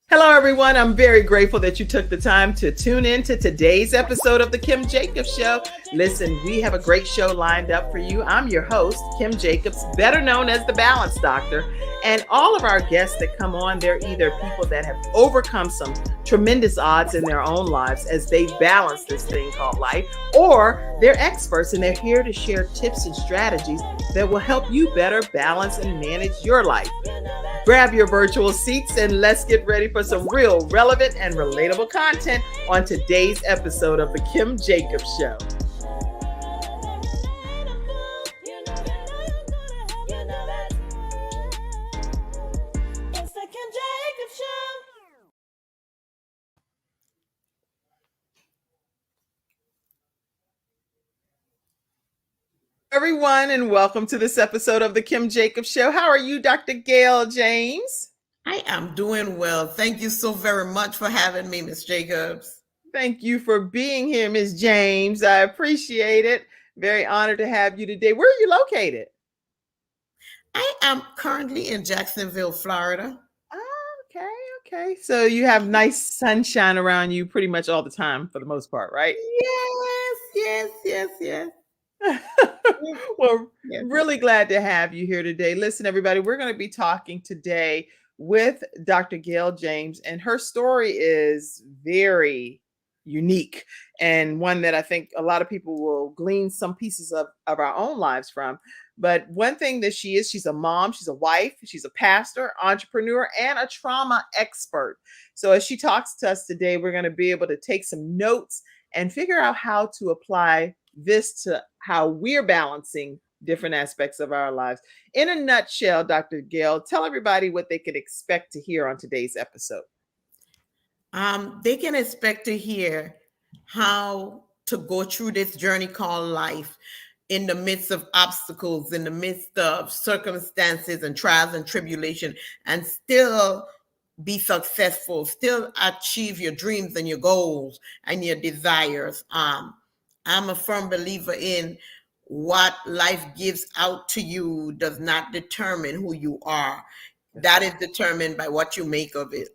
Hello, everyone. I'm very grateful that you took the time to tune in to today's episode of The Kim Jacobs Show. Listen, we have a great show lined up for you. I'm your host, Kim Jacobs, better known as the Balance Doctor. And all of our guests that come on, they're either people that have overcome some tremendous odds in their own lives as they balance this thing called life, or they're experts and they're here to share tips and strategies that will help you better balance and manage your life. Grab your virtual seats and let's get ready for some real, relevant, and relatable content on today's episode of The Kim Jacobs Show. It's The Kim Jacobs Show. Everyone, and welcome to this episode of The Kim Jacobs Show. How are you, Dr. Gail James? I am doing well. Thank you so very much for having me, Ms. Jacobs. Thank you for being here, Ms. James. I appreciate it. Very honored to have you today. Where are you located? I am currently in Jacksonville, Florida. Okay. So you have nice sunshine around you pretty much all the time for the most part, right? Yes. Well, Yes. really glad to have you here today. Listen, everybody, we're going to be talking today with Dr. Gail James, and her story is very unique and one that I think a lot of people will glean some pieces of our own lives from. But one thing that she's a mom, she's a wife, she's a pastor, entrepreneur, and a trauma expert. So as she talks to us today, we're going to be able to take some notes and figure out how to apply this to how we're balancing different aspects of our lives. In a nutshell, Dr. Gail, tell everybody what they could expect to hear on today's episode. They can expect to hear how to go through this journey called life in the midst of obstacles, in the midst of circumstances and trials and tribulation, and still be successful, still achieve your dreams and your goals and your desires. I'm a firm believer in what life gives out to you does not determine who you are. That is determined by what you make of it.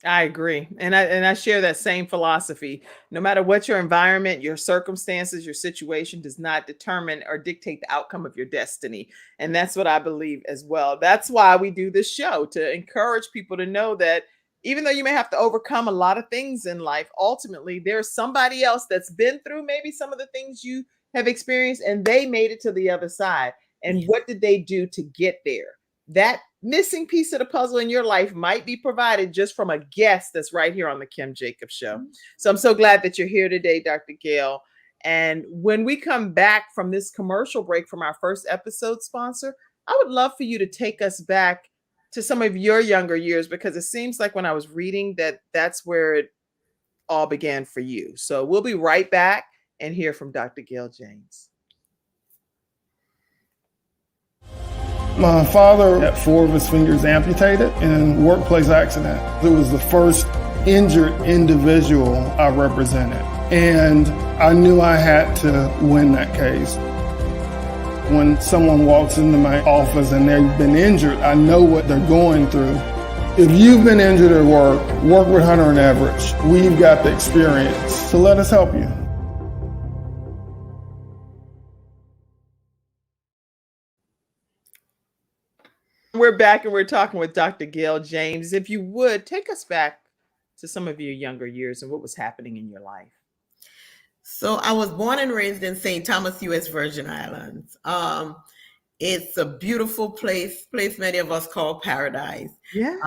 I agree. And I share that same philosophy. No matter what your environment, your circumstances, your situation does not determine or dictate the outcome of your destiny. And that's what I believe as well. That's why we do this show, to encourage people to know that even though you may have to overcome a lot of things in life, ultimately there's somebody else that's been through maybe some of the things you have experienced and they made it to the other side. And what did they do to get there? That missing piece of the puzzle in your life might be provided just from a guest that's right here on the Kim Jacobs Show. So I'm so glad that you're here today, Dr. Gail. And when we come back from this commercial break from our first episode sponsor, I would love for you to take us back to some of your younger years, because it seems like when I was reading that's where it all began for you. So we'll be right back and hear from Dr. Gail James. My father had 4 of his fingers amputated in a workplace accident. It was the first injured individual I represented, and I knew I had to win that case. When someone walks into my office and they've been injured, I know what they're going through. If you've been injured at work with Hunter and Everett. We've got the experience, so let us help you. We're back and we're talking with Dr. Gail James. If you would, take us back to some of your younger years and what was happening in your life. So I was born and raised in St. Thomas, U.S. Virgin Islands. It's a beautiful place many of us call paradise. Yeah.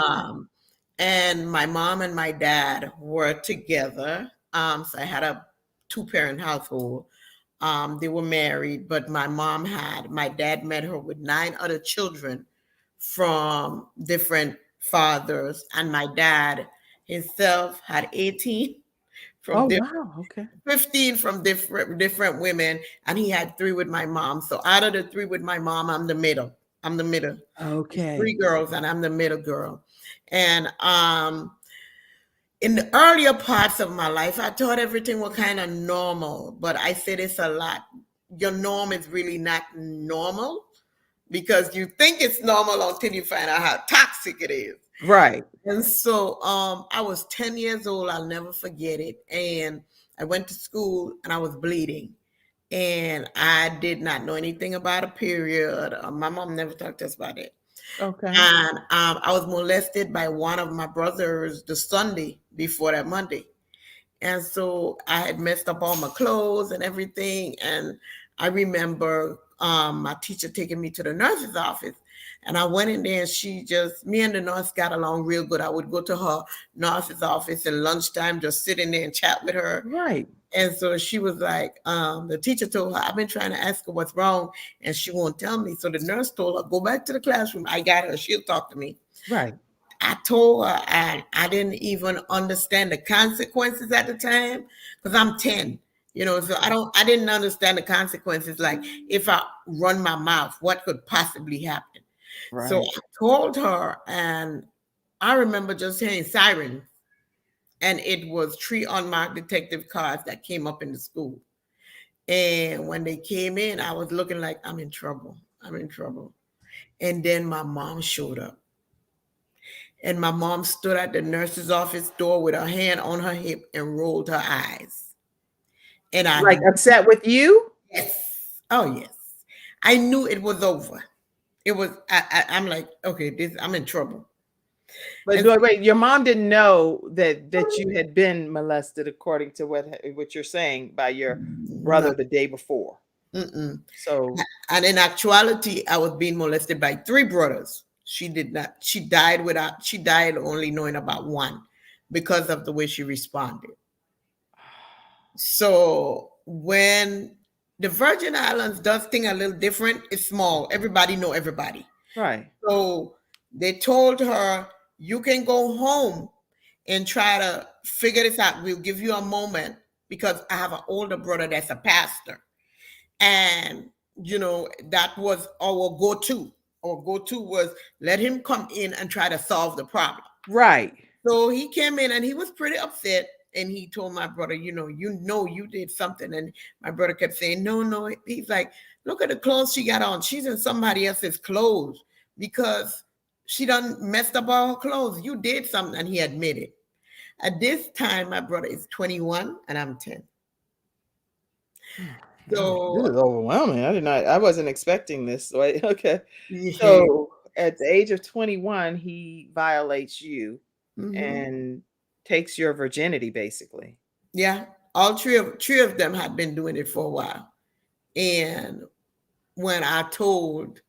And my mom and my dad were together. So I had a 2-parent household. They were married, but my dad met her with 9 other children from different fathers, and my dad himself had 18 from 15 from different women, and he had 3 with my mom. So out of the 3 with my mom, I'm the middle. Okay. 3 girls, and I'm the middle girl. And in the earlier parts of my life, I thought everything was kind of normal, but I say this a lot. Your norm is really not normal, because you think it's normal until you find out how toxic it is. Right. And so I was 10 years old. I'll never forget it. And I went to school and I was bleeding. And I did not know anything about a period. My mom never talked to us about it. Okay. And I was molested by one of my brothers the Sunday before that Monday. And so I had messed up all my clothes and everything. And I remember my teacher taking me to the nurse's office. And I went in there and me and the nurse got along real good. I would go to her nurse's office at lunchtime, just sit in there and chat with her. Right. And so she was like, the teacher told her, I've been trying to ask her what's wrong and she won't tell me. So the nurse told her, go back to the classroom. I got her. She'll talk to me. Right. I told her, and I didn't even understand the consequences at the time because I'm 10, so I didn't understand the consequences. Like if I run my mouth, what could possibly happen? So Right. I told her, and I remember just hearing sirens, and it was 3 unmarked detective cars that came up in the school. And when they came in, I was looking like I'm in trouble. I'm in trouble. And then my mom showed up. And my mom stood at the nurse's office door with her hand on her hip and rolled her eyes. And Like upset with you? yes. Oh, yes. I knew it was over. It was, I'm like, okay, I'm in trouble. But And wait, your mom didn't know that you had been molested, according to what you're saying, by your no, brother the day before. mm-mm. So And in actuality, I was being molested by 3 brothers. She did not. She died only knowing about one because of the way she responded. So when the Virgin Islands does thing a little different, it's small. Everybody know everybody. right. So they told her, you can go home and try to figure this out. We'll give you a moment because I have an older brother that's a pastor. And, that was our go-to. Our go-to was let him come in and try to solve the problem. Right. So he came in and he was pretty upset. And he told my brother, you did something. And my brother kept saying, no. He's like, look at the clothes she got on. She's in somebody else's clothes because she done messed up all her clothes. You did something. And he admitted. At this time, my brother is 21 and I'm 10. This So is overwhelming. I wasn't expecting this. Wait, okay. yeah. So at the age of 21, he violates you Mhm. and takes your virginity, basically. Yeah, all three of them had been doing it for a while. And when I told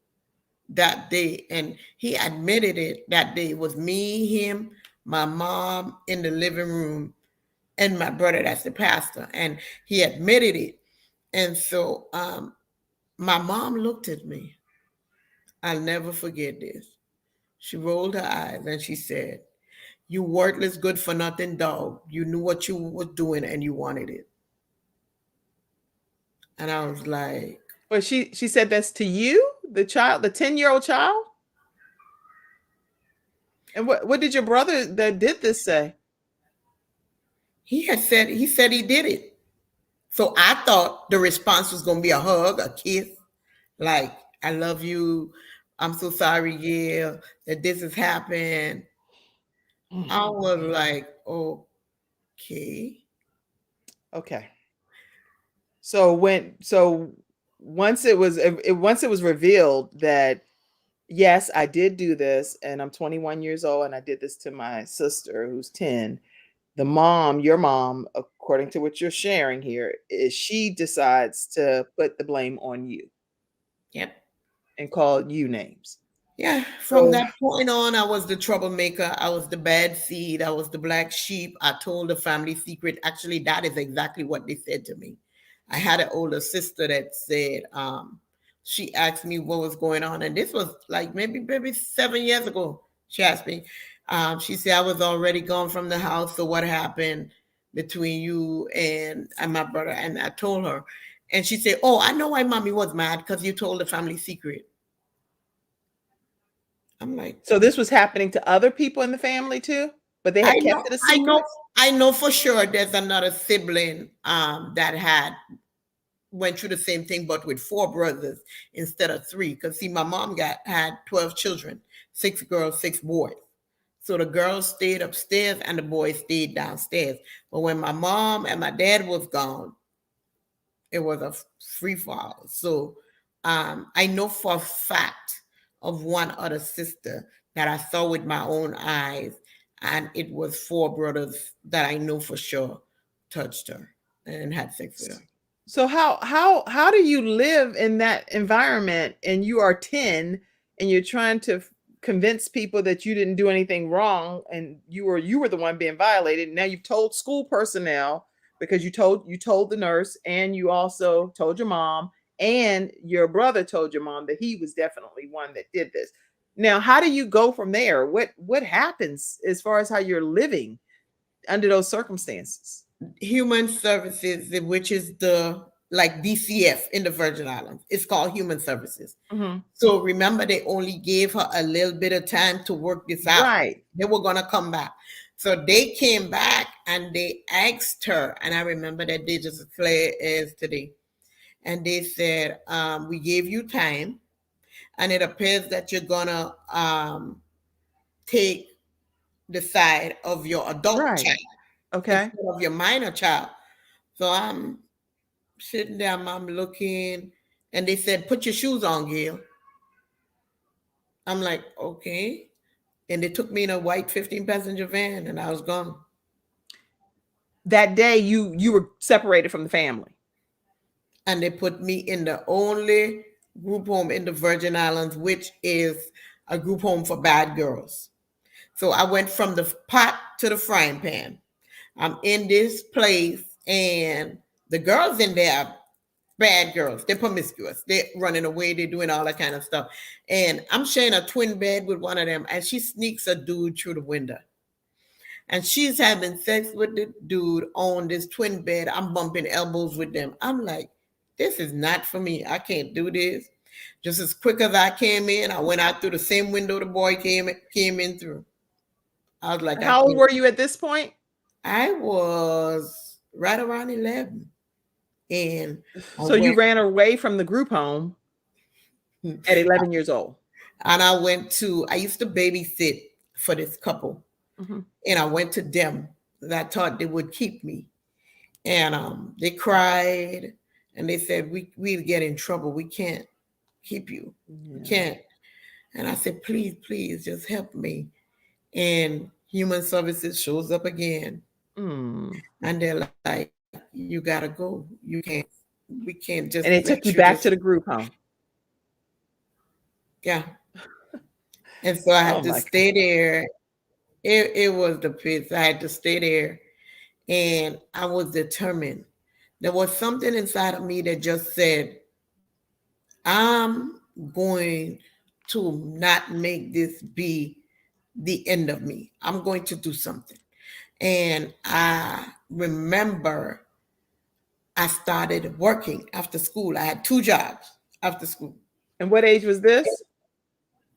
that day, and he admitted it that day, it was me, him, my mom in the living room, and my brother that's the pastor. And he admitted it. And so my mom looked at me. I'll never forget this. She rolled her eyes and she said, you worthless, good for nothing dog. You knew what you were doing and you wanted it. And I was like, But she said that's to you, the child, the 10-year-old child? And what did your brother that did this say? he said he did it. So I thought the response was going to be a hug, a kiss, like, I love you. I'm so sorry, Gail, that this has happened. I was like, okay. Okay. So once it was revealed that yes, I did do this and I'm 21 years old and I did this to my sister who's 10, your mom, according to what you're sharing here, is she decides to put the blame on you Yep. and call you names. Yeah, from So that point on, I was the troublemaker. I was the bad seed. I was the black sheep. I told the family secret. Actually, that is exactly what they said to me. I had an older sister that said, she asked me what was going on. And this was like maybe 7 years ago. She asked me, she said, I was already gone from the house. So what happened between you and my brother? And I told her. And she said, oh, I know why mommy was mad because you told the family secret. I'm like, so this was happening to other people in the family too, but they I had know, kept it a I know, secret? I know for sure there's another sibling that had went through the same thing, but with 4 brothers instead of 3. Because see, my mom had 12 children, 6 girls, 6 boys. So the girls stayed upstairs and the boys stayed downstairs. But when my mom and my dad was gone, it was a free fall. So I know for a fact of one other sister that I saw with my own eyes, and it was 4 brothers that I know for sure touched her and had sex with her. So how do you live in that environment and you are 10 and you're trying to convince people that you didn't do anything wrong and you were the one being violated. Now you've told school personnel because you told the nurse, and you also told your mom, and your brother told your mom that he was definitely one that did this. Now, how do you go from there? What happens as far as how you're living under those circumstances? Human Services, which is the like DCF in the Virgin Islands. It's called Human Services. Mm-hmm. So remember, they only gave her a little bit of time to work this out. Right. They were going to come back. So they came back and they asked her, and I remember that day just as clear as today. And they said, we gave you time, and it appears that you're going to take the side of your adult Right. child Okay. instead of your minor child. So I'm sitting there, I'm looking, and they said, put your shoes on, Gail. I'm like, okay. And they took me in a white 15-passenger van, and I was gone. That day you were separated from the family. And they put me in the only group home in the Virgin Islands, which is a group home for bad girls. So I went from the pot to the frying pan. I'm in this place, and the girls in there are bad girls. They're promiscuous. They're running away. They're doing all that kind of stuff. And I'm sharing a twin bed with one of them, and she sneaks a dude through the window. And she's having sex with the dude on this twin bed. I'm bumping elbows with them. I'm like, this is not for me. I can't do this. Just as quick as I came in, I went out through the same window the boy came in through. I was like, how old were you at this point? I was right around 11. And so you ran away from the group home at 11 years old. And I used to babysit for this couple. Mm-hmm. And I went to them. I thought they would keep me. And they cried, and they said, we'd get in trouble. We can't keep you. Yeah. We can't. And I said, please, just help me. And Human Services shows up again. And they're like, you gotta go. We can't just. And they took you back to the group home. Yeah. And so I had to stay there. It was the pits. I had to stay there, and I was determined. There was something inside of me that just said, I'm going to not make this be the end of me. I'm going to do something. And I remember I started working after school. I had 2 jobs after school. And what age was this?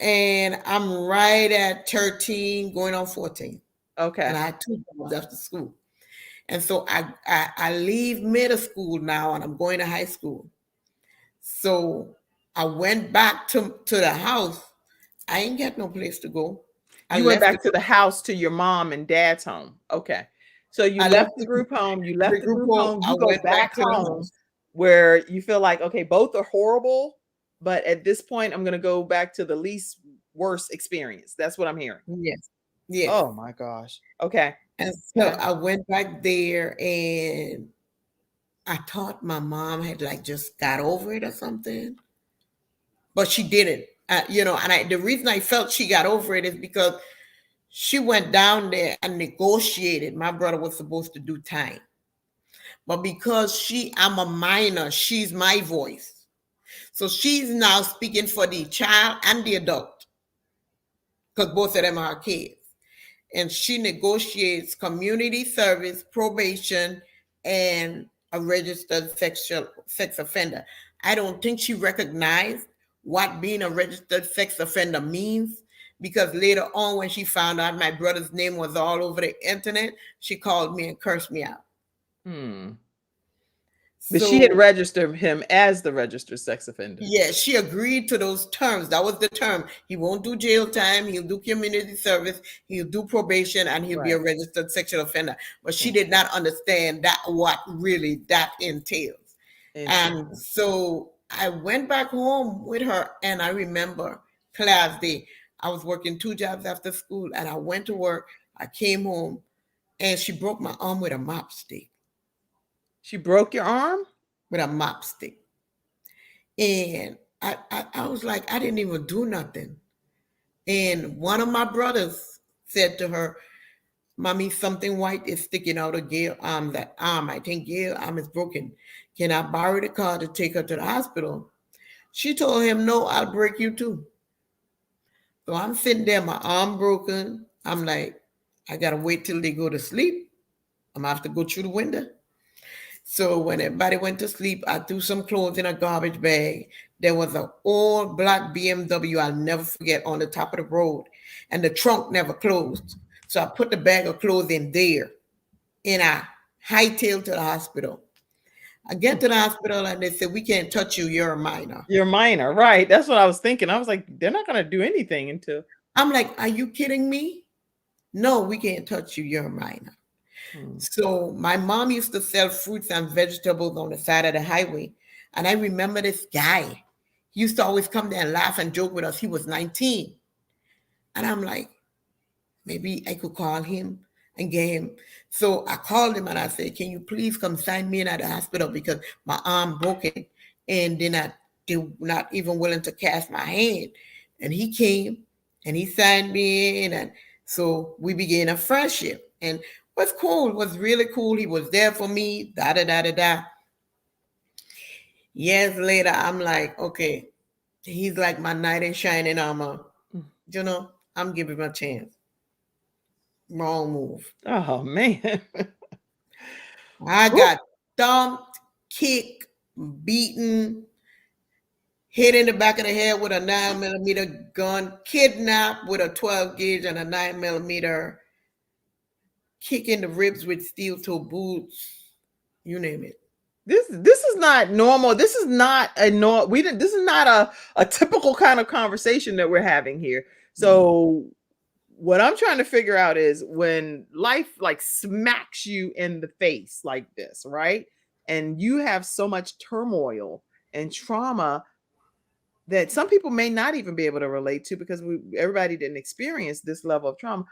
And I'm right at 13, going on 14. Okay. And I had 2 jobs after school. And so I leave middle school now, and I'm going to high school. So I went back to the house. I ain't got no place to go. You went back to the house, to your mom and dad's home. Okay. So you left the group home. You left the group home. You go back home where you feel like, okay, both are horrible, but at this point, I'm going to go back to the least worst experience. That's what I'm hearing. Yes. Yes. Oh my gosh. Okay. And so I went back there, and I thought my mom had like just got over it or something, but she didn't. And the reason I felt she got over it is because she went down there and negotiated. My brother was supposed to do time, but because I'm a minor, she's my voice. So she's now speaking for the child and the adult, because both of them are kids. And she negotiates community service, probation, and a registered sex offender. I don't think she recognized what being a registered sex offender means, because later on, when she found out my brother's name was all over the internet, she called me and cursed me out. But she had So registered him as the registered sex offender. yeah, she agreed to those terms. That was the term. He won't do jail time. He'll do community service. He'll do probation, and he'll be a Right. registered sexual offender. But she Hmm. did not understand that what really that entails. And Interesting. so I went back home with her, and I remember class day. I was working 2 jobs after school, and I went to work. I came home, and she broke my arm with a mop stick. She broke your arm? With a mop stick. And I was like, I didn't even do nothing. And one of my brothers said to her, Mommy, something white is sticking out of Gail arm. That arm, I think Gail arm is broken. Can I borrow the car to take her to the hospital? She told him, No, I'll break you too. So I'm sitting there, my arm broken. I'm like, I gotta wait till they go to sleep. I'm gonna have to go through the window. So when everybody went to sleep, I threw some clothes in a garbage bag. There was an old black BMW I'll never forget on the top of the road, and the trunk never closed. So I put the bag of clothes in there, and I hightailed to the hospital. I get to the hospital, and they said, "We can't touch you. You're a minor." You're minor, right? That's what I was thinking. I was like, they're not going to do anything until. I'm like, "Are you kidding me? No, we can't touch you. You're a minor." Hmm. So my mom used to sell fruits and vegetables on the side of the highway. And I remember this guy. He used to always come there and laugh and joke with us. He was 19. And I'm like, maybe I could call him and get him. So I called him and I said, Can you please come sign me in at the hospital because my arm broken and they're not even willing to cast my hand. And he came and he signed me in. And so we began a friendship. And what's cool, was really cool. He was there for me, da da da da da. Years later, I'm like, okay, he's like my knight in shining armor. You know, I'm giving him a chance. Wrong move. Oh, man. I Woo. got thumped, kicked, beaten, hit in the back of the head with a 9mm gun, kidnapped with a 12 gauge and a 9mm, kick in the ribs with steel toe boots, you name it. This is not normal. This is not a this is not a typical kind of conversation that we're having here. So what I'm trying to figure out is when life like smacks you in the face like this, right? And you have so much turmoil and trauma that some people may not even be able to relate to because everybody didn't experience this level of trauma.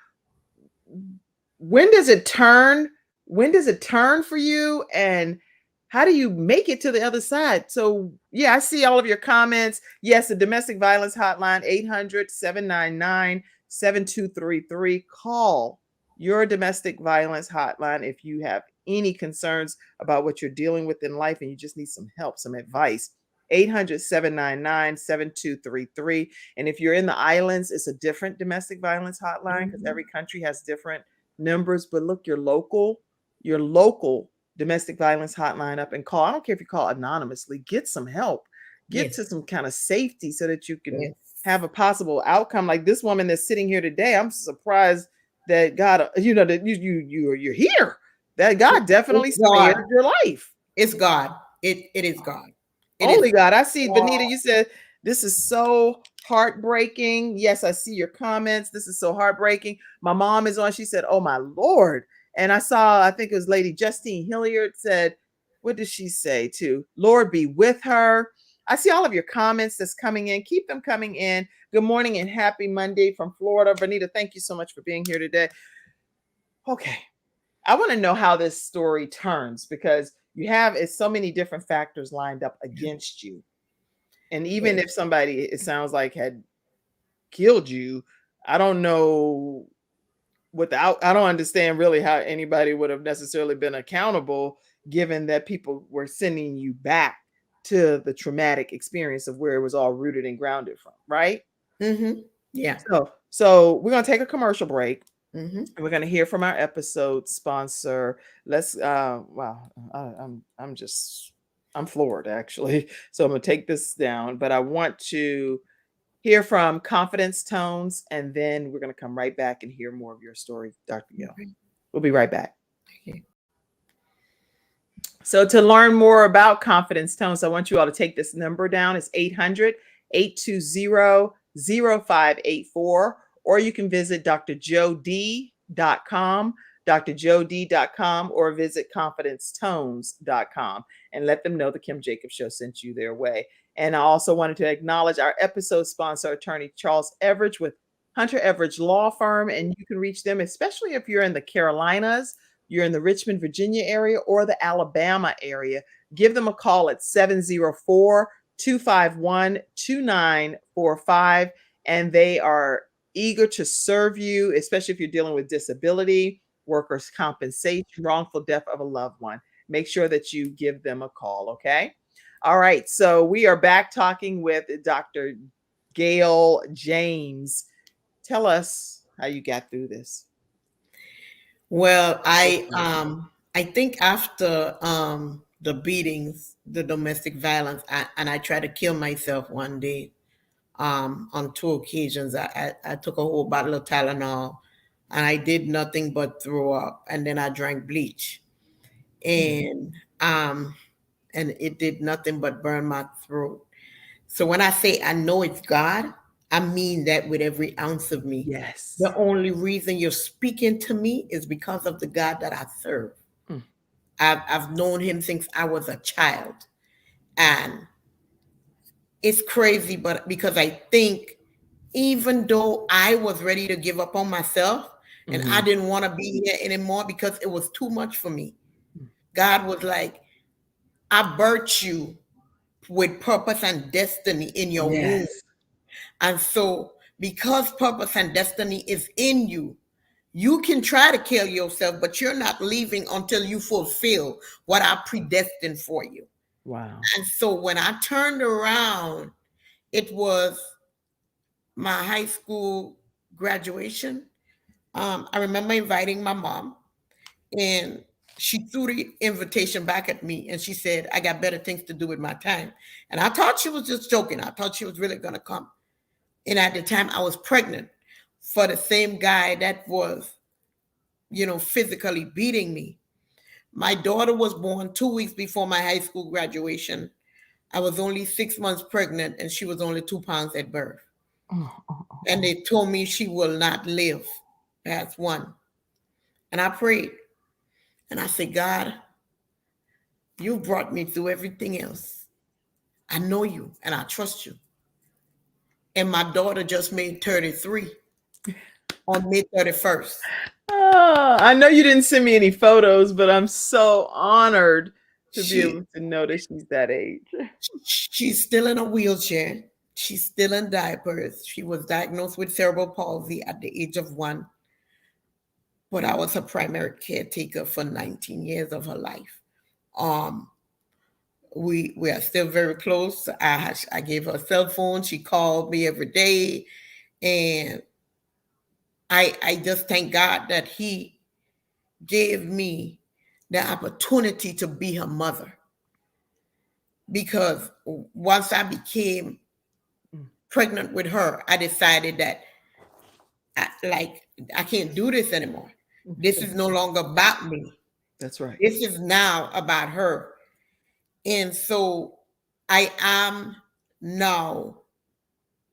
When does it turn? When does it turn for you? And how do you make it to the other side? So, yeah, I see all of your comments. Yes, the domestic violence hotline, 800-799-7233. Call your domestic violence hotline if you have any concerns about what you're dealing with in life and you just need some help, some advice. 800-799-7233. And if you're in the islands, it's a different domestic violence hotline because every country has different numbers. But look your local domestic violence hotline up and call. I don't care if you call anonymously, get some help, get Yes. to some kind of safety so that you can Yes. have a possible outcome. Like this woman that's sitting here today, I'm surprised that God, that you're here, that God definitely It's God. spared your life. It's God. It is God. It Only is God. I see, God. Vanita, you said this is so heartbreaking. Yes, I see your comments. This is so heartbreaking. My mom is on. She said, oh my Lord. And I saw, I think it was Lady Justine Hilliard said, what did she say too? Lord be with her. I see all of your comments that's coming in. Keep them coming in. Good morning and happy Monday from Florida. Vanita, thank you so much for being here today. Okay. I want to know how this story turns because you have so many different factors lined up against you. And even if somebody, it sounds like, had killed you, I don't know I don't understand really how anybody would have necessarily been accountable given that people were sending you back to the traumatic experience of where it was all rooted and grounded from, right? Mm-hmm. Yeah. So we're going to take a commercial break. Mm-hmm. We're going to hear from our episode sponsor. Let's wow, I'm floored actually. So I'm going to take this down, but I want to hear from Confidence Tones, and then we're going to come right back and hear more of your story, Dr. Gail. We'll be right back. Okay. So to learn more about confidence tones, I want you all to take this number down. It's 800-820-0584, or you can visit drjoed.com, drjoed.com, or visit confidencetones.com and let them know the Kim Jacobs Show sent you their way. And I also wanted to acknowledge our episode sponsor, attorney Charles Everidge with Hunter Everidge Law Firm. And you can reach them, especially if you're in the Carolinas, you're in the Richmond, Virginia area, or the Alabama area. Give them a call at 704-251-2945. And they are eager to serve you, especially if you're dealing with disability, workers' compensation, wrongful death of a loved one. Make sure that you give them a call, okay? All right, so we are back talking with Dr. Gail James. Tell us how you got through this. Well, I think after the beatings, the domestic violence, and I tried to kill myself one day. On 2 occasions, I took a whole bottle of Tylenol, and I did nothing but throw up, and then I drank bleach, and it did nothing but burn my throat. So when I say I know it's God, I mean that with every ounce of me. Yes. The only reason you're speaking to me is because of the God that I serve. I've known him since I was a child, and it's crazy, but because I think even though I was ready to give up on myself and I didn't want to be here anymore because it was too much for me, God was like, I birthed you with purpose and destiny in your womb. And so because purpose and destiny is in you, you can try to kill yourself, but you're not leaving until you fulfill what I predestined for you. Wow. And so when I turned around, it was my high school graduation. I remember inviting my mom, and she threw the invitation back at me, and she said, I got better things to do with my time. And I thought she was just joking. I thought she was really going to come. And at the time, I was pregnant for the same guy that was, physically beating me. My daughter was born 2 weeks before my high school graduation. I was only 6 months pregnant, and she was only 2 pounds at birth. And they told me she will not live past 1. And I prayed. And I said, God, you brought me through everything else. I know you, and I trust you. And my daughter just made 33 on May 31st. I know you didn't send me any photos, but I'm so honored to be able to know that she's that age. She's still in a wheelchair. She's still in diapers. She was diagnosed with cerebral palsy at the age of 1. But I was her primary caretaker for 19 years of her life. We are still very close. I gave her a cell phone. She called me every day. And I just thank God that he gave me the opportunity to be her mother. Because once I became pregnant with her, I decided that I can't do this anymore. This is no longer about me. That's right. This is now about her. And so I am now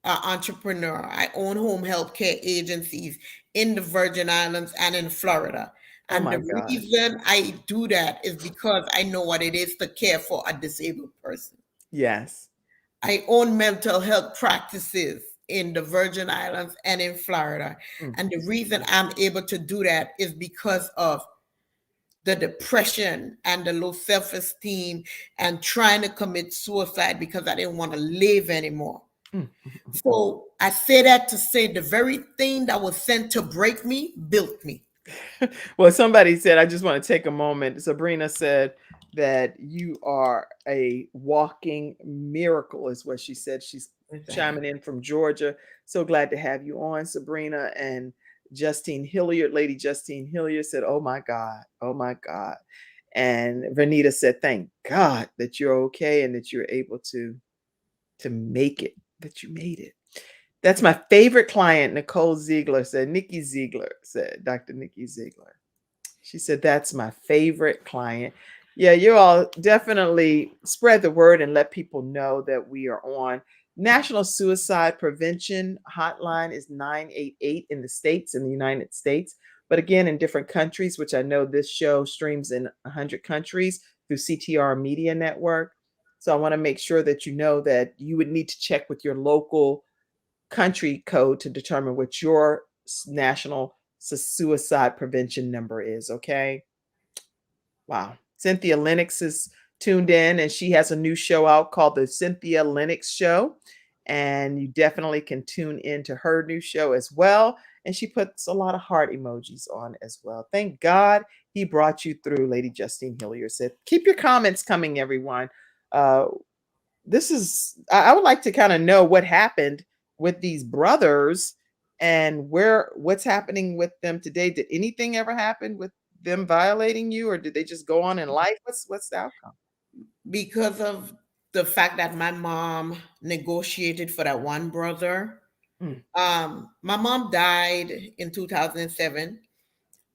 an entrepreneur. I own home health care agencies in the Virgin Islands and in Florida. And the reason I do that is because I know what it is to care for a disabled person. Yes. I own mental health practices in the Virgin Islands and in Florida. And the reason I'm able to do that is because of the depression and the low self-esteem and trying to commit suicide because I didn't want to live anymore. So I say that to say the very thing that was sent to break me built me. Well, somebody said, I just want to take a moment. Sabrina said that you are a walking miracle, is what she said. She's chiming in from Georgia. So glad to have you on, Sabrina. And Justine Hilliard, Lady Justine Hilliard said, oh my God, oh my God. And Vernita said, thank God that you're okay and that you're able to make it, that you made it. That's my favorite client, Nicole Ziegler said. Nikki Ziegler said, Dr. Nikki Ziegler. She said, that's my favorite client. Yeah, you all definitely spread the word and let people know that we are on. National Suicide Prevention Hotline is 988 in the States, in the United States. But again, in different countries, which I know this show streams in 100 countries through CTR Media Network. So I want to make sure that you know that you would need to check with your local country code to determine what your national suicide prevention number is. Okay. Wow. Cynthia Lennox is tuned in and she has a new show out called The Cynthia Lennox Show. And you definitely can tune into her new show as well. And she puts a lot of heart emojis on as well. Thank God he brought you through, Lady Justine Hillier said. Keep your comments coming, everyone. Uh, I would like to kind of know what happened with these brothers and what's happening with them today. Did anything ever happen with them violating you, or did they just go on in life? What's the outcome? Because of the fact that my mom negotiated for that one brother. Mm, My mom died in 2007.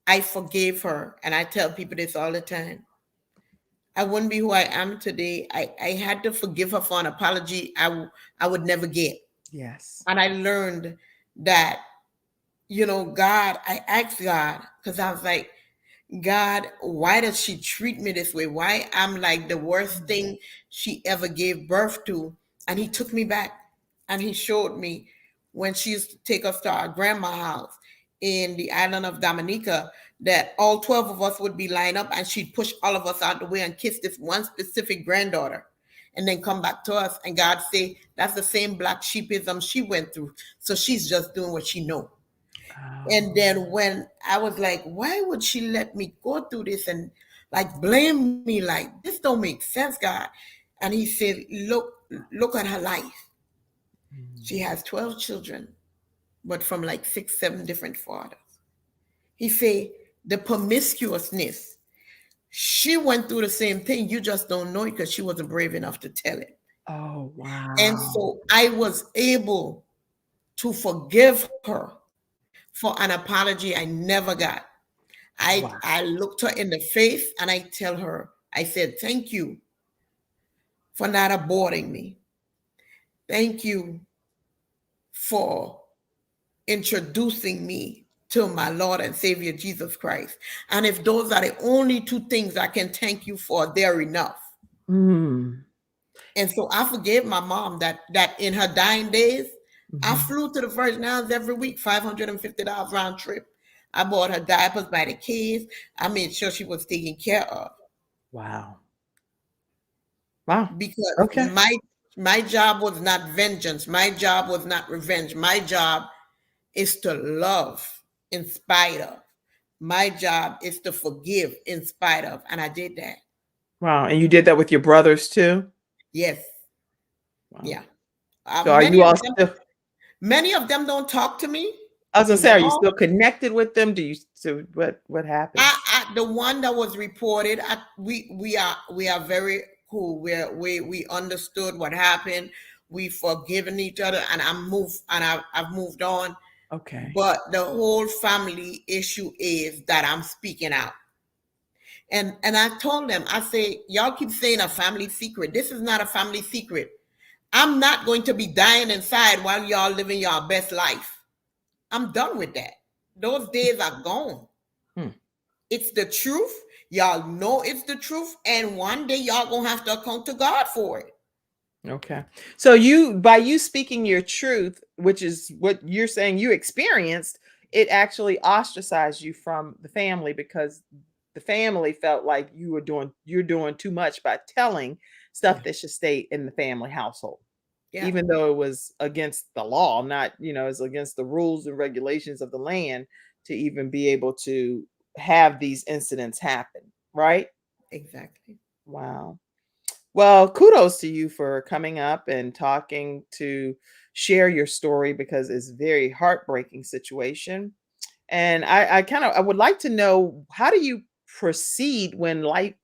I forgave her, and I tell people this all the time. I wouldn't be who I am today. I had to forgive her for an apology I would never get. yes. And I learned that, God, I asked God, because I was like, God, why does she treat me this way? Why I'm like the worst Mm, thing she ever gave birth to? And he took me back and he showed me when she used to take us to our grandma's house in the island of Dominica that all 12 of us would be lined up and she'd push all of us out the way and kiss this one specific granddaughter and then come back to us. And God say, that's the same black sheepism she went through. So she's just doing what she know. And oh, then when I was like, why would she let me go through this and like blame me like this don't make sense, God? And he said, look at her life. mm, She has 12 children, but from like 6, 7 different fathers. He said, the promiscuousness, she went through the same thing. You just don't know it because she wasn't brave enough to tell it. oh, And wow. so I was able to forgive her for an apology I never got. Wow. I looked her in the face and I tell her, I said, thank you for not aborting me. Thank you for introducing me to my Lord and Savior Jesus Christ. And if those are the only two things I can thank you for, they're enough. Mm, And so I forgave my mom that in her dying days, I mhm. flew to the Virgin Islands every week, $550 round trip. I bought her diapers by the case. I made sure she was taken care of. Wow. Wow. Because Okay. my job was not vengeance. My job was not revenge. My job is to love in spite of. My job is to forgive in spite of. And I did that. Wow. And you did that with your brothers too? Yes. Wow. Yeah. So are you all still Many of them don't talk to me I was gonna say, are you now. still connected with them? Do you so what happened? The one that was reported, we are very cool. We understood what happened. We forgiven each other, and I've moved on. Okay. But the whole family issue is that I'm speaking out. And I told them, I say, y'all keep saying a family secret. This is not a family secret. I'm not going to be dying inside while y'all living your best life. I'm done with that. Those days are gone. Hmm. It's the truth. Y'all know it's the truth. And one day y'all gonna have to account to God for it. Okay. So by you speaking your truth, which is what you're saying you experienced, it actually ostracized you from the family because the family felt like you're doing too much by telling stuff Yeah. that should stay in the family household. Yeah. Even though it was against the law, not, it's against the rules and regulations of the land to even be able to have these incidents happen, right? Exactly. Wow. Well, kudos to you for coming up and talking to share your story because it's a very heartbreaking situation. And I would like to know, how do you proceed when life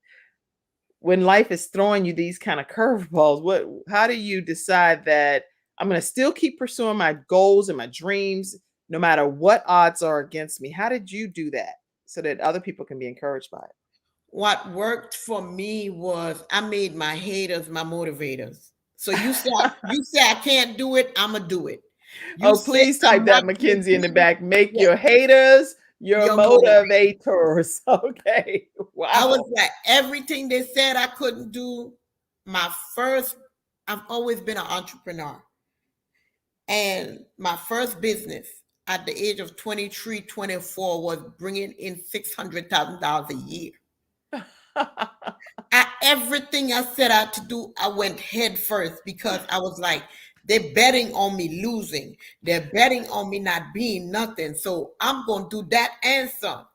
is throwing you these kind of curveballs? How do you decide that I'm going to still keep pursuing my goals and my dreams no matter what odds are against me? How did you do that so that other people can be encouraged by it? What worked for me was I made my haters my motivators. So you say I can't do it, I'ma do it. You Oh, say please I'm type not that, gonna Mackenzie, do in the it, back. Make yeah, your haters your your motivator. motivators. Okay. I was Wow. like everything they said I couldn't do. My first, I've always been an entrepreneur. And my first business at the age of 23, 24 was bringing in $600,000 a year. Everything I set out to do, I went head first because I was like, they're betting on me losing. They're betting on me not being nothing. So I'm going to do that and some.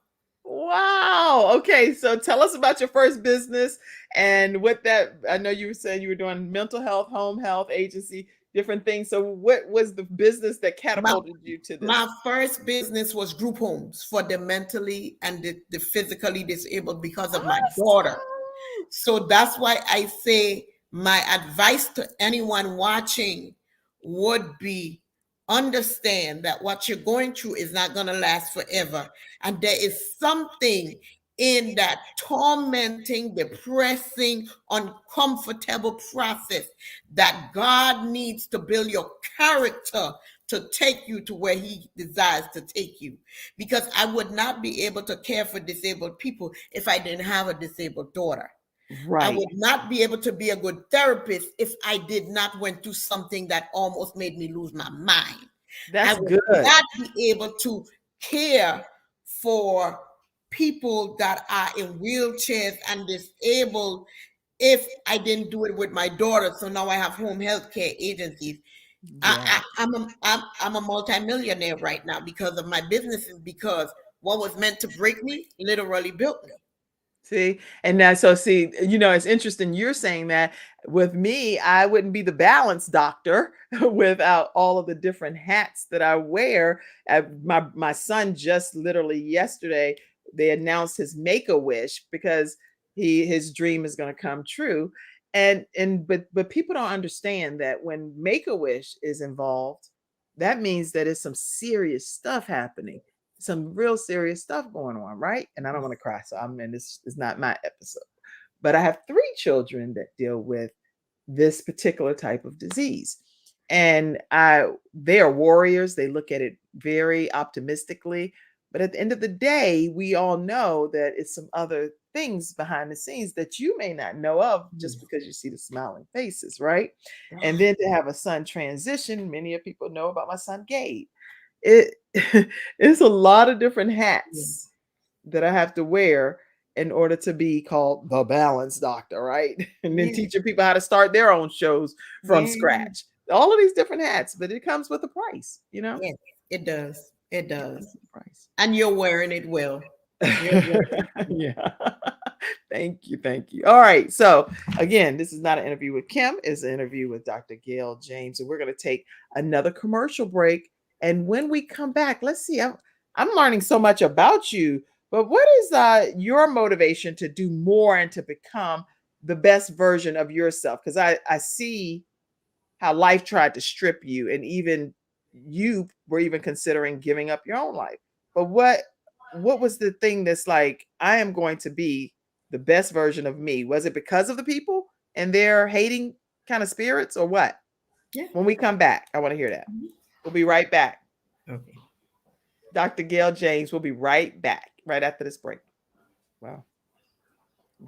Wow. Okay. So tell us about your first business and what that, I know you were saying you were doing mental health, home health agency, different things. So what was the business that My, catapulted you to this? my first business was group homes for the mentally and the physically disabled because of my daughter. Awesome. So that's why I say my advice to anyone watching would be understand that what you're going through is not going to last forever. And there is something in that tormenting, depressing, uncomfortable process that God needs to build your character to take you to where he desires to take you. Because I would not be able to care for disabled people if I didn't have a disabled daughter. I Right. would not be able to be a good therapist if I did not went through something that almost made me lose my mind. I That's would good. not be able to care for people that are in wheelchairs and disabled if I didn't do it with my daughter. So now I have home health care agencies. Yeah. I'm a multimillionaire right now because of my businesses, because what was meant to break me literally built me. See, and now, so see, it's interesting you're saying that. With me, I wouldn't be the balance doctor without all of the different hats that I wear. My son just literally yesterday, they announced his Make-A-Wish because his dream is going to come true. But people don't understand that when Make-A-Wish is involved, that means that it's some serious stuff happening, some real serious stuff going on, right? And I don't want to cry, so I'm and this is not my episode. But I have three children that deal with this particular type of disease. And they are warriors. They look at it very optimistically. But at the end of the day, we all know that it's some other things behind the scenes that you may not know of just because you see the smiling faces, right? And then to have a son transition, many of people know about my son Gabe. It it's a lot of different hats that I have to wear in order to be called the balance doctor, right? And then Yeah, teaching people how to start their own shows from yeah, scratch. All of these different hats, but it comes with a price, you know? yes, it does. It It comes does. with a price. And you're wearing it well. You're wearing it well. Yeah. Thank you. Thank you. All right. So, again, this is not an interview with Kim, it's an interview with Dr. Gail James. And we're going to take another commercial break. And when we come back, let's see. I'm learning so much about you, but what is your motivation to do more and to become the best version of yourself? Because I see how life tried to strip you, and even you were even considering giving up your own life. But what was the thing that's like, I am going to be the best version of me? Was it because of the people and their hating kind of spirits, or what? Yeah. When we come back, I want to hear that. Mhm. We'll be right back. Okay. Dr. Gail James will be right back right after this break. Wow.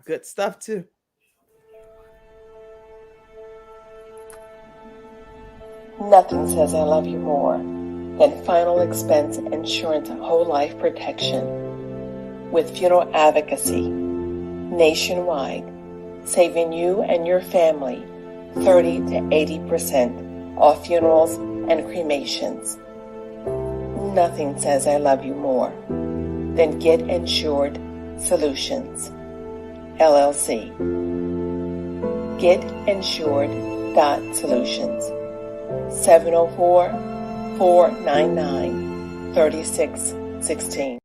Good stuff too. Nothing says I love you more than final expense insurance whole life protection. With funeral advocacy nationwide, saving you and your family 30 to 80% off funerals and cremations. Nothing says I love you more than Getinsured.Solutions, LLC. Getinsured.Solutions. 704-499-3616.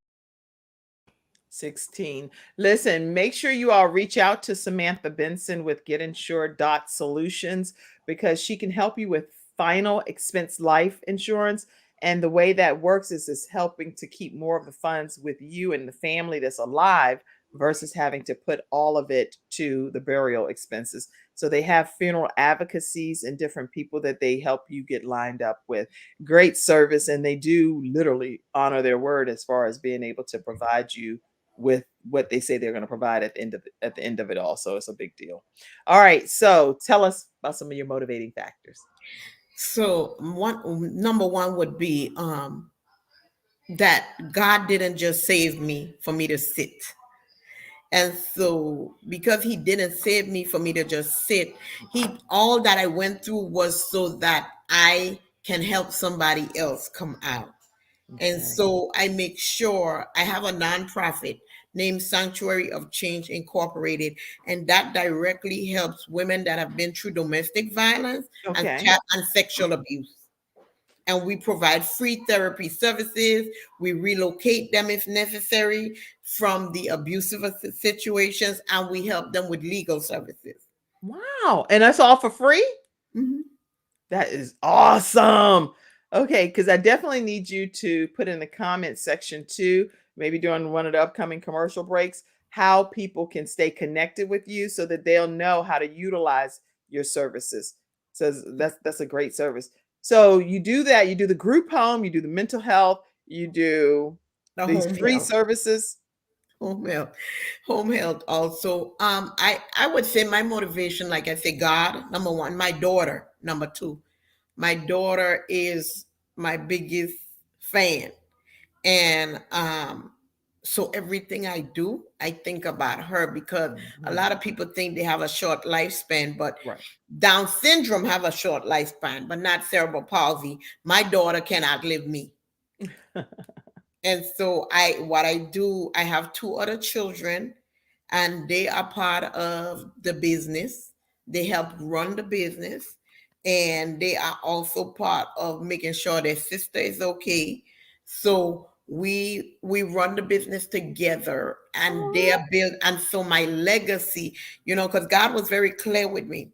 16. Listen, make sure you all reach out to Samantha Benson with Getinsured.Solutions, because she can help you with final expense life insurance. And the way that works is helping to keep more of the funds with you and the family that's alive versus having to put all of it to the burial expenses. So they have funeral advocacies and different people that they help you get lined up with. Great service, and they do literally honor their word as far as being able to provide you with what they say they're going to provide at the end of it all. So it's a big deal. All right, so tell us about some of your motivating factors. So number one would be that God didn't just save me for me to sit. And so because he didn't save me for me to just sit, all that I went through was so that I can help somebody else come out. And Okay. so I make sure I have a nonprofit named Sanctuary of Change Incorporated, and that directly helps women that have been through domestic violence Okay. and sexual abuse. And we provide free therapy services. We relocate them if necessary from the abusive situations, and we help them with legal services. Wow. And that's all for free? Mhm. That is awesome. Okay, because I definitely need you to put in the comment section too, maybe during one of the upcoming commercial breaks, how people can stay connected with you so that they'll know how to utilize your services. So that's a great service. So you do that, you do the group home, you do the mental health, you do The these home free health. services. Home health also. I would say my motivation, like I say, God, number one, my daughter, number two. My daughter is my biggest fan. And so everything I do, I think about her, because a Mhm. lot of people think they have a short lifespan, but Right. Down syndrome have a short lifespan, but not cerebral palsy. My daughter can outlive me. And so what I do, I have two other children, and they are part of the business. They help run the business, and they are also part of making sure their sister is okay. So we run the business together, and they Oh, are built. And so my legacy, because God was very clear with me.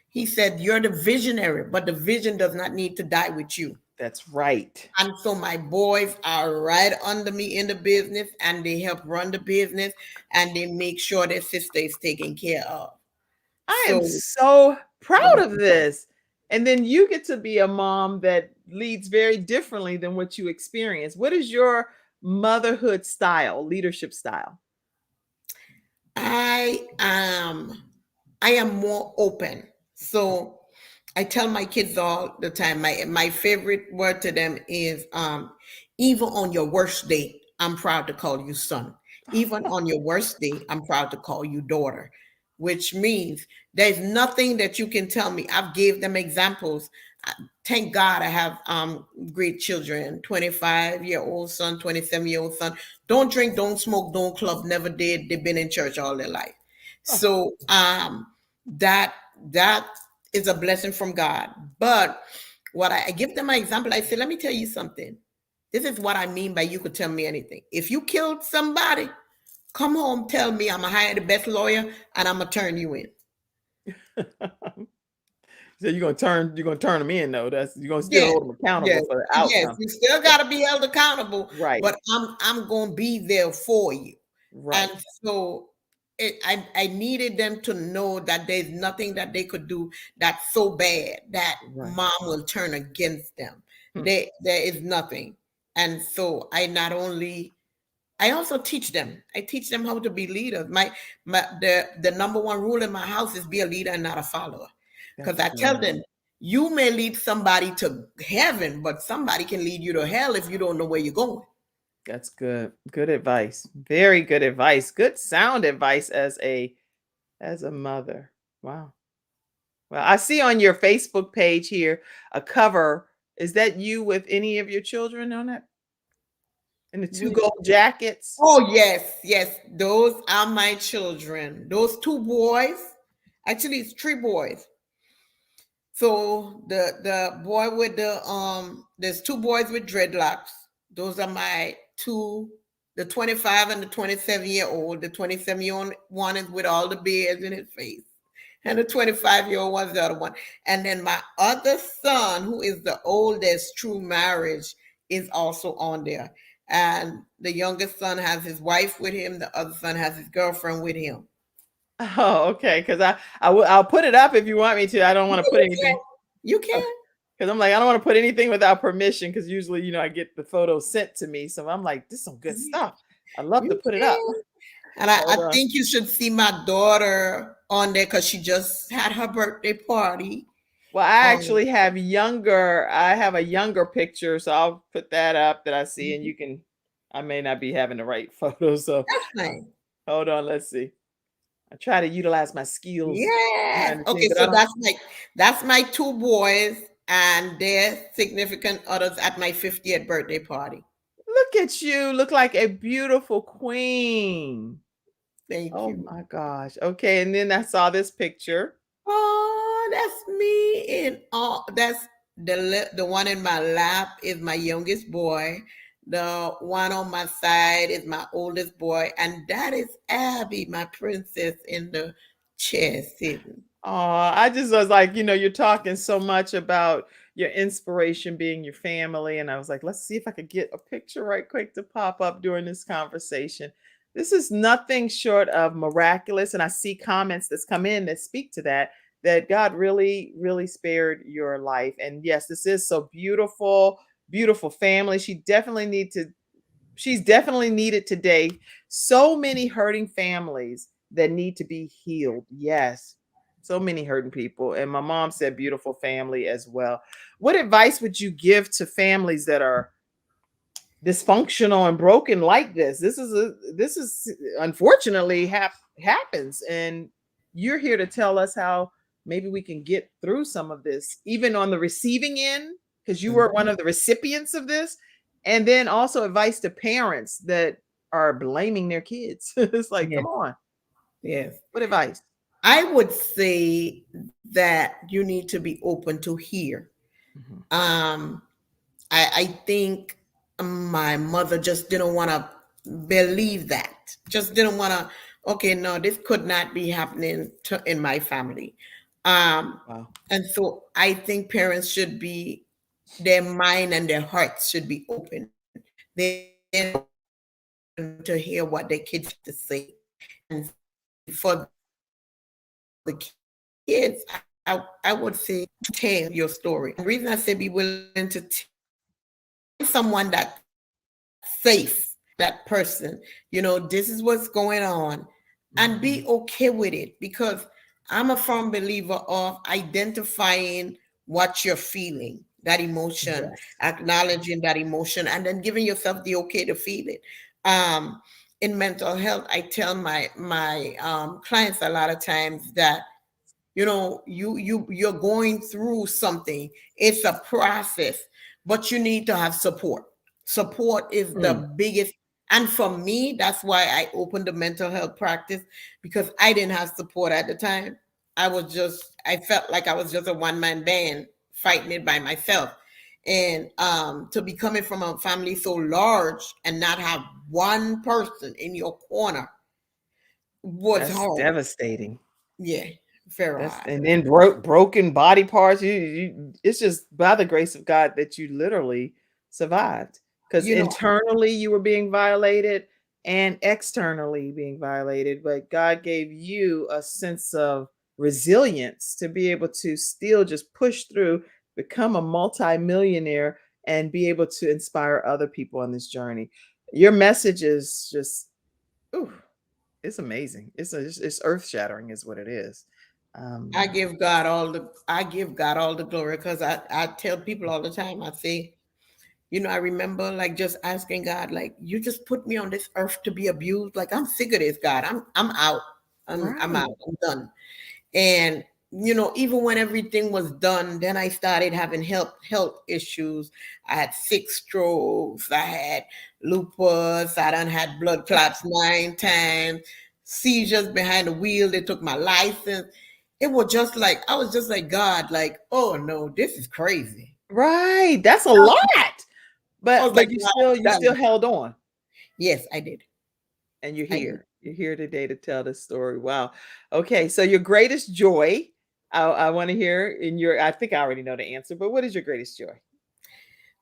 He said, "You're the visionary, but the vision does not need to die with you." that's right. And so my boys are right under me in the business, and they help run the business, and they make sure their sister is taken care of. I am So so proud of this. And then you get to be a mom that leads very differently than what you experience. What is your motherhood style, leadership style? I am I am more open. So I tell my kids all the time, my favorite word to them is even on your worst day, I'm proud to call you son. Even on your worst day, I'm proud to call you daughter, which means there's nothing that you can tell me. I've gave them examples. Thank God I have great children, 25-year-old son, 27-year-old son. Don't drink, don't smoke, don't club, never did. They've been in church all their life. Oh, So that that is a blessing from God. But what I give them an example, I say, let me tell you something. This is what I mean by you could tell me anything. If you killed somebody, come home, tell me. I'm gonna hire the best lawyer, and I'm gonna turn you in. so you're gonna turn them in though. That's you're gonna still Yes, hold them yes, accountable for the yes. outcome. You still got to be held accountable, Right, but I'm going to be there for you. right, And so I needed them to know that there's nothing that they could do that's so bad that right. mom will turn against them. Hmm. There is nothing. And so I also teach them. I teach them how to be leaders. The number one rule in my house is be a leader and not a follower. Because That's I tell good. them, you may lead somebody to heaven, but somebody can lead you to hell if you don't know where you're going. That's good. Good advice. Very good advice. Good sound advice as a mother. Wow. Well, I see on your Facebook page here a cover. Is that you with any of your children on it? And the two We- gold jackets? oh yes, yes. Those are my children. Those two boys. Actually, it's three boys. So the boy with there's two boys with dreadlocks. Those are my two, the 25 and the 27-year-old. The 27-year-old one is with all the beards in his face. And the 25-year-old one's the other one. And then my other son, who is the oldest, true marriage, is also on there. and the youngest son has his wife with him. The other son has his girlfriend with him. Oh, okay. Because I'll put it up if you want me to. I don't want to put anything. You can. Because I'm like, I don't want to put anything without permission. Because usually, I get the photo sent to me. So I'm like, this is some good stuff. I'd love to You put it up. can. And I Hold on. think you should see my daughter on there because she just had her birthday party. Well, I actually have I have a younger picture, so I'll put that up that I see, and I may not be having the right photo, so That's nice. hold on, let's see. I try to utilize my skills Yeah. behind the Okay, scenes, but so I don't. that's my two boys and their significant others at my 50th birthday party. Look at you, look like a beautiful queen. Thank Oh you. my gosh. Okay, and then I saw this picture. Oh, that's me. And all that's the one in my lap is my youngest boy. The one on my side is my oldest boy, and that is Abby, my princess, in the chair sitting. Oh, I just was like, you're talking so much about your inspiration being your family. And I was like, let's see if I could get a picture right quick to pop up during this conversation. This is nothing short of miraculous. And I see comments that's come in that speak to that God really, really spared your life. And yes, this is so beautiful, beautiful family. She's definitely needed today. So many hurting families that need to be healed. Yes. So many hurting people. And my mom said beautiful family as well. What advice would you give to families that are dysfunctional and broken like this? This is unfortunately happens, and you're here to tell us how maybe we can get through some of this, even on the receiving end, because you were one of the recipients of this, and then also advice to parents that are blaming their kids. It's like, Yes, come on, yes. what advice? I would say that you need to be open to hear. Mhm. Um, I think my mother just didn't want to believe that. Just didn't want to. Okay, no, this could not be happening in my family. Wow. And so I think parents should be their mind and their hearts should be open. They to hear what their kids have to say, and for the kids, I would say tell your story. The reason I say be willing to tell someone that safe, that person, this is what's going on, and be okay with it, because I'm a firm believer of identifying what you're feeling, that emotion, Yes. acknowledging that emotion, and then giving yourself the okay to feel it. Um, in mental health, I tell my clients a lot of times that you're going through something. It's a process, but you need to have support is the Mm. biggest. And for me, that's why I opened the mental health practice, because I didn't have support at the time. I felt like I was just a one-man band fighting it by myself. And to be coming from a family so large and not have one person in your corner was That's hard. devastating. Yeah, very That's hard. and then broken body parts. It's just by the grace of God that you literally survived. Because You know, internally you were being violated and externally being violated, but God gave you a sense of resilience to be able to still just push through, become a multimillionaire, and be able to inspire other people on this journey. Your message is just, ooh, it's amazing. It's earth shattering, is what it is. Um, I give God all the glory, because I tell people all the time, I say, I remember like just asking God, like, you just put me on this earth to be abused. Like, I'm sick of this, God. I'm out. I'm right. out. I'm done. And even when everything was done, then I started having health issues. I had 6 strokes. I had lupus. I done had blood clots 9 times. Seizures behind the wheel. They took my license. It was just like I was just like, God, like, oh no, this is crazy. Right. That's a lot. I But was like, you God, still held on, yes, I did. and you're I did. here. You're here today to tell this story. Wow. Okay. So your greatest joy, I want to hear in your, I think I already know the answer, but what is your greatest joy?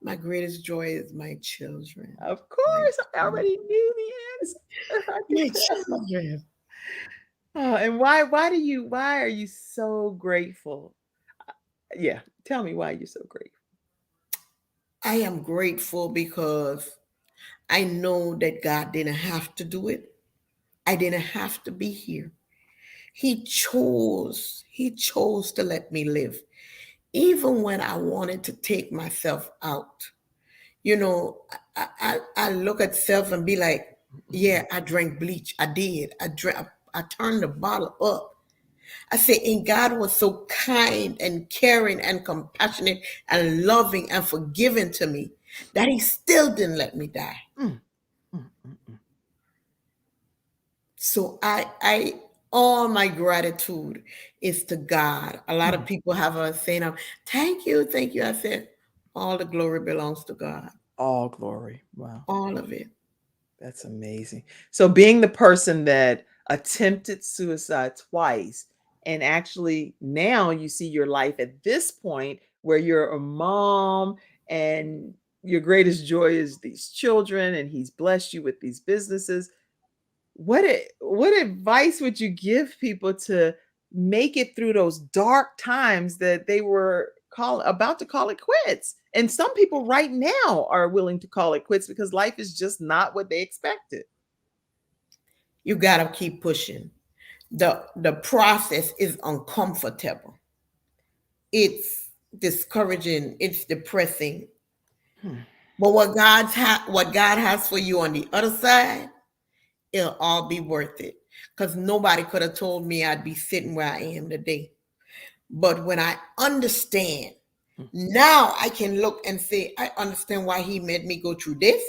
My greatest joy is my children. Of My, course, I already knew the answer. I my could tell. children. Oh, and why are you so grateful? Yeah, tell me why you're so grateful. I am grateful because I know that God didn't have to do it. I didn't have to be here. He chose to let me live. Even when I wanted to take myself out. You know, I look at self and be like, yeah, I drank bleach. I did. I turned the bottle up. I say, and God was so kind and caring and compassionate and loving and forgiving to me that He still didn't let me die. Mm, mm, mm, mm. So all my gratitude is to God. A lot of people have a saying of, thank you, thank you. I said, all the glory belongs to God. All glory. Wow. All of it. That's amazing. So being the person that attempted suicide twice and actually now you see your life at this point where you're a mom and your greatest joy is these children and he's blessed you with these businesses. What advice would you give people to make it through those dark times that they were about to call it quits? And some people right now are willing to call it quits because life is just not what they expected. You gotta keep pushing. The process is uncomfortable. It's discouraging. It's depressing. Hmm. But what God has for you on the other side, it'll all be worth it. Because nobody could have told me I'd be sitting where I am today. But when I understand, now I can look and say, I understand why He made me go through this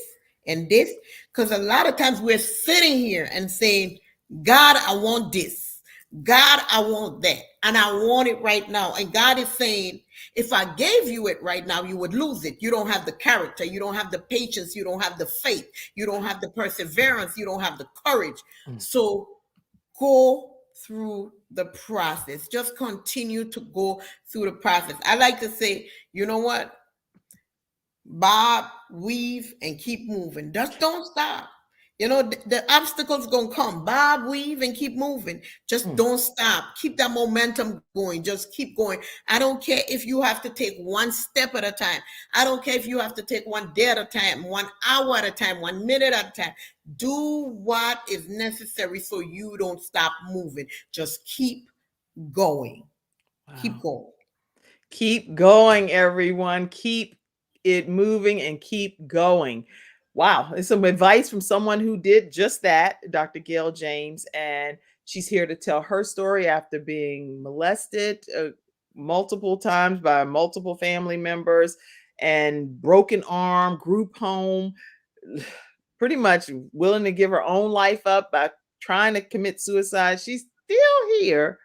and this. Because a lot of times we're sitting here and saying, God, I want this. God, I want that. And I want it right now. And God is saying, if I gave you it right now, you would lose it. You don't have the character. You don't have the patience. You don't have the faith. You don't have the perseverance. You don't have the courage. So go through the process. Just continue to go through the process. I like to say, you know what? Bob, weave, and keep moving. Just don't stop. You know, the obstacles gonna come. Bob, weave, and keep moving. Just don't stop. Keep that momentum going. Just keep going. I don't care if you have to take one step at a time. I don't care if you have to take one day at a time, 1 hour at a time, 1 minute at a time. Do what is necessary so you don't stop moving. Just keep going. Keep going. Keep going, everyone. Keep it moving and keep going. Wow. It's some advice from someone who did just that, Dr. Gail James. And she's here to tell her story after being molested multiple times by multiple family members and broken arm, group home, pretty much willing to give her own life up by trying to commit suicide. She's still here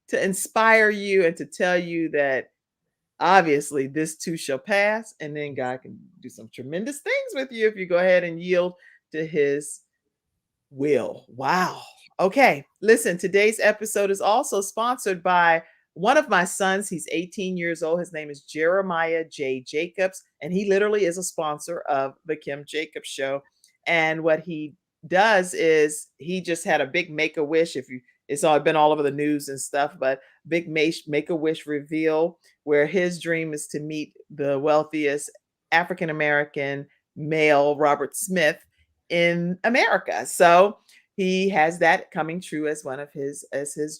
to inspire you and to tell you that obviously this too shall pass, and then God can do some tremendous things with you if you go ahead and yield to His will. Wow. Okay, listen, today's episode is also sponsored by one of my sons. He's 18 years old. His name is Jeremiah J. Jacobs, and he literally is a sponsor of the Kim Jacobs Show. And what he does is he just had a big Make-A-Wish. It's all been all over the news and stuff, but big Make-A-Wish reveal where his dream is to meet the wealthiest African American male, Robert Smith, in America. So he has that coming true as one of his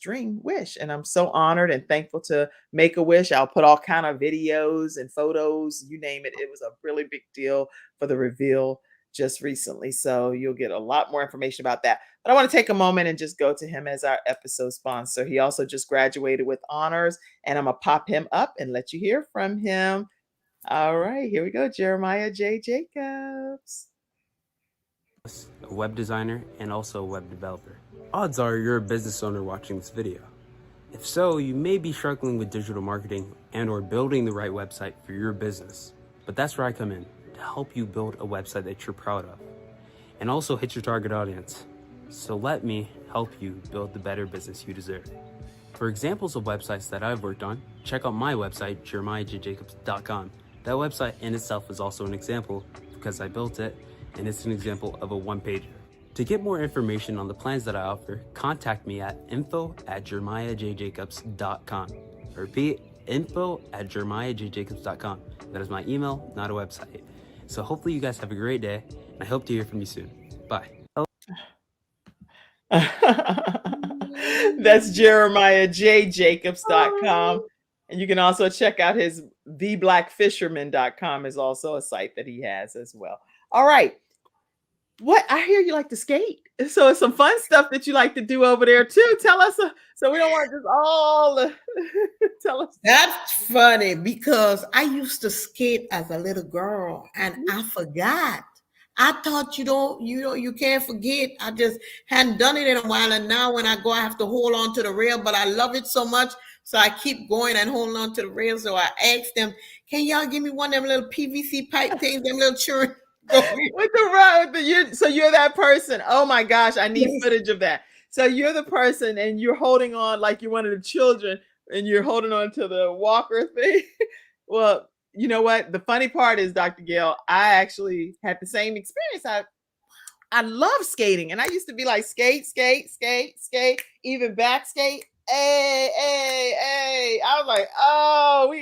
dream wish. And I'm so honored and thankful to Make-A-Wish. I'll put all kind of videos and photos, you name it. It was a really big deal for the reveal just recently. So you'll get a lot more information about that. But I want to take a moment and just go to him as our episode sponsor. He also just graduated with honors, and I'm going to pop him up and let you hear from him. All right, here we go. Jeremiah J. Jacobs. A web designer and also a web developer. Odds are you're a business owner watching this video. If so, you may be struggling with digital marketing and or building the right website for your business. But that's where I come in, to help you build a website that you're proud of and also hit your target audience. So let me help you build the better business you deserve. For examples of websites that I've worked on, check out my website, jeremiahjjacobs.com. That website in itself is also an example because I built it, and it's an example of a one-pager. To get more information on the plans that I offer, contact me at info@jeremiahjjacobs.com. I repeat, info@jeremiahjjacobs.com. That is my email, not a website. So hopefully you guys have a great day, and I hope to hear from you soon. Bye. That's jeremiahjjacobs.com. And you can also check out his theblackfisherman.com is also a site that he has as well. All right. What I hear you like to skate. So it's some fun stuff that you like to do over there too. Tell us so we don't want just all tell us. That's funny because I used to skate as a little girl and I forgot. I thought you can't forget. I just hadn't done it in a while, and now when I go, I have to hold on to the rail. But I love it so much, so I keep going and holding on to the rail. So I asked them, "Can y'all give me one of them little PVC pipe things, them little children?" With the road, so you're that person. Oh my gosh, I need footage of that. So you're the person, and you're holding on like you're one of the children, and you're holding on to the walker thing. Well, you know what? The funny part is, Dr. Gail, I actually had the same experience. I love skating, and I used to be like skate, even back skate. Hey. I was like, oh,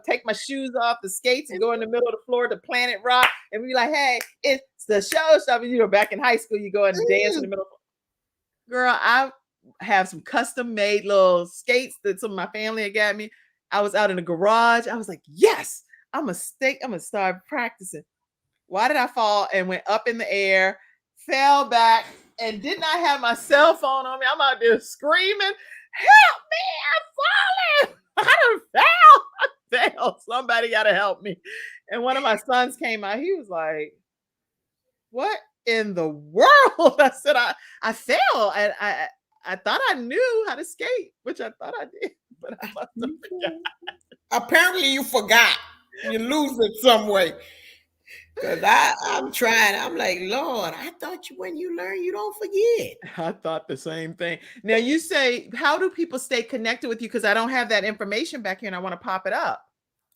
take my shoes off the skates and go in the middle of the floor to Planet Rock, and we like, hey, it's the show stuff. Back in high school, you go and dance in the middle. Girl, I have some custom made little skates that some of my family had got me. I was out in the garage. I was like, yes, I'm gonna start practicing. Why did I fall and went up in the air, fell back, and did not have my cell phone on me? I'm out there screaming, help me, I'm falling. I fell. Somebody got to help me. And one of my sons came out. He was like, what in the world? I said, I fell. And I thought I knew how to skate, which I thought I did, but I must have forgot. Apparently you forgot. You lose it some way. Because I'm trying. I'm like, Lord, I thought when you learn, you don't forget. I thought the same thing. Now you say, how do people stay connected with you? Because I don't have that information back here and I want to pop it up.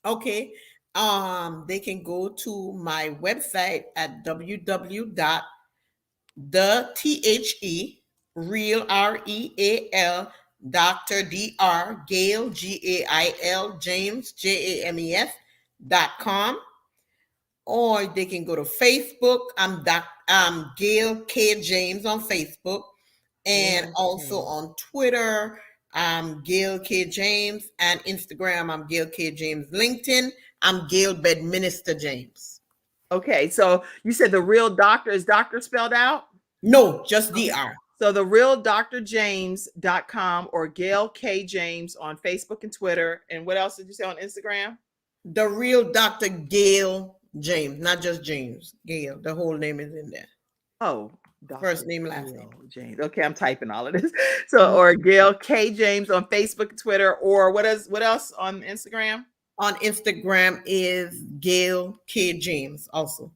Okay. They can go to my website at www.real Dr. Dr. Gail Gail James JAMES.com. Or they can go to Facebook. I'm Gail K. James on Facebook, and also on Twitter, I'm Gail K. James, and Instagram, I'm Gail K. James. LinkedIn, I'm Gail Bedminster James. Okay, so you said the real doctor, is doctor spelled out? No, just DR. So the real drjames.com or Gail K. James on Facebook and Twitter. And what else did you say on Instagram? The real Dr. Gail James, not just James. Gail, the whole name is in there. Oh, first name, last name. James. Okay, I'm typing all of this. So, or Gail K. James on Facebook and Twitter, or what else on Instagram? On Instagram is Gail K. James also.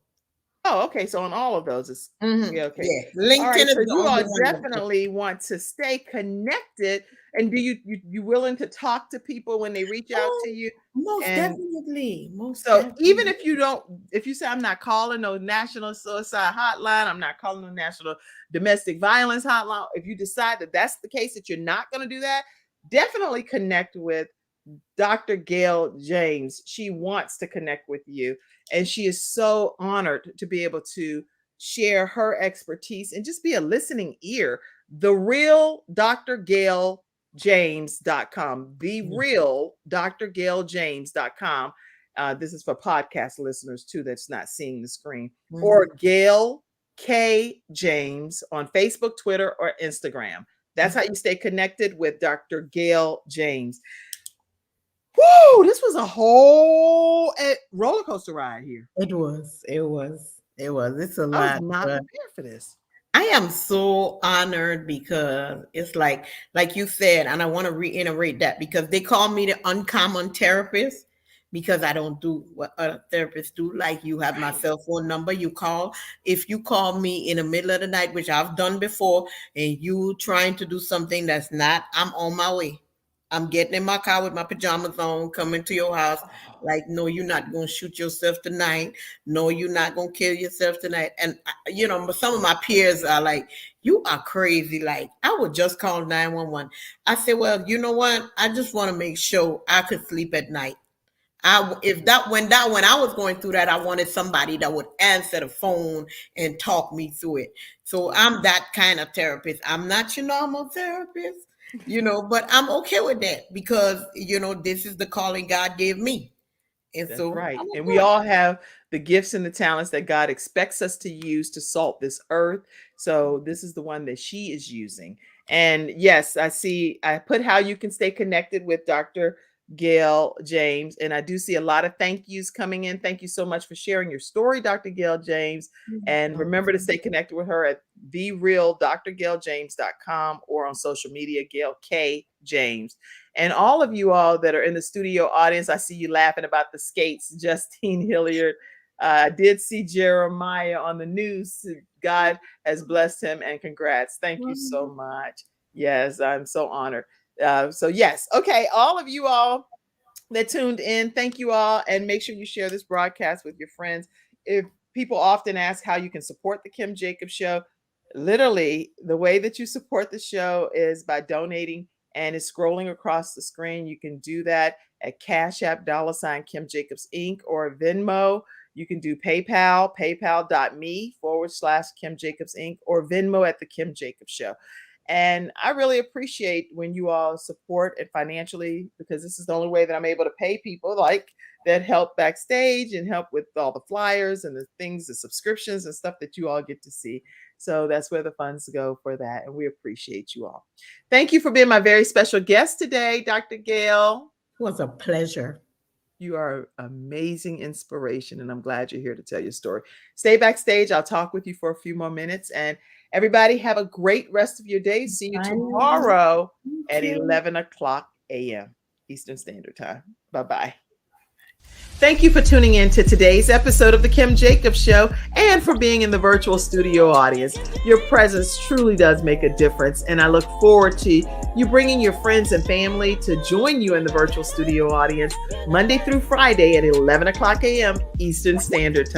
Oh, okay. So on all of those is okay. Yeah. LinkedIn all right, is so you all one definitely want to stay connected. And do you willing to talk to people when they reach out to you? Most definitely. Even if you say I'm not calling no national suicide hotline, I'm not calling no national domestic violence hotline. If you decide that that's the case, that you're not going to do that, definitely connect with Dr. Gail James. She wants to connect with you, and she is so honored to be able to share her expertise and just be a listening ear. The real Dr. Gail James.com, the real drgailjames.com. This is for podcast listeners too that's not seeing the screen. Or Gail K. James on Facebook, Twitter, or Instagram. That's how you stay connected with Dr. Gail James. Woo! This was a whole roller coaster ride here. It was. It's a lot. I was not prepared for this. I am so honored because it's like you said, and I want to reiterate that because they call me the uncommon therapist because I don't do what other therapists do. Like you have my cell phone number, you call. If you call me in the middle of the night, which I've done before, and you trying to do something that's not, I'm on my way. I'm getting in my car with my pajamas on, coming to your house. Like, no, you're not going to shoot yourself tonight. No, you're not going to kill yourself tonight. And, some of my peers are like, you are crazy. Like, I would just call 911. I said, well, you know what? I just want to make sure I could sleep at night. When I was going through that, I wanted somebody that would answer the phone and talk me through it. So I'm that kind of therapist. I'm not your normal therapist, but I'm okay with that because this is the calling God gave me. And That's so right. I'm And okay. we all have the gifts and the talents that God expects us to use to salt this earth. So this is the one that she is using. And yes, I put how you can stay connected with Dr. Gail James. And I do see a lot of thank yous coming in. Thank you so much for sharing your story, Dr. Gail James. And remember to stay connected with her at therealdrgailjames.com or on social media, Gail K. James. And all of you all that are in the studio audience, I see you laughing about the skates, Justine Hilliard. I did see Jeremiah on the news. God has blessed him, and congrats. Thank you so much. Yes, I'm so honored. Yes. Okay. All of you all that tuned in, thank you all. And make sure you share this broadcast with your friends. If people often ask how you can support the Kim Jacobs Show, literally the way that you support the show is by donating, and it's scrolling across the screen. You can do that at Cash App $ Kim Jacobs Inc. or Venmo. You can do PayPal, paypal.me/Kim Jacobs Inc. or Venmo at the Kim Jacobs Show. And I really appreciate when you all support it financially, because this is the only way that I'm able to pay people like that help backstage and help with all the flyers and the things, the subscriptions and stuff that you all get to see. So that's where the funds go for that. And we appreciate you all. Thank you for being my very special guest today, Dr. Gail. It was a pleasure. You are amazing inspiration, and I'm glad you're here to tell your story. Stay backstage. I'll talk with you for a few more minutes. And everybody have a great rest of your day. See you tomorrow at 11 o'clock a.m. Eastern Standard Time. Bye-bye. Thank you for tuning in to today's episode of The Kim Jacobs Show and for being in the virtual studio audience. Your presence truly does make a difference, and I look forward to you bringing your friends and family to join you in the virtual studio audience Monday through Friday at 11 o'clock a.m. Eastern Standard Time.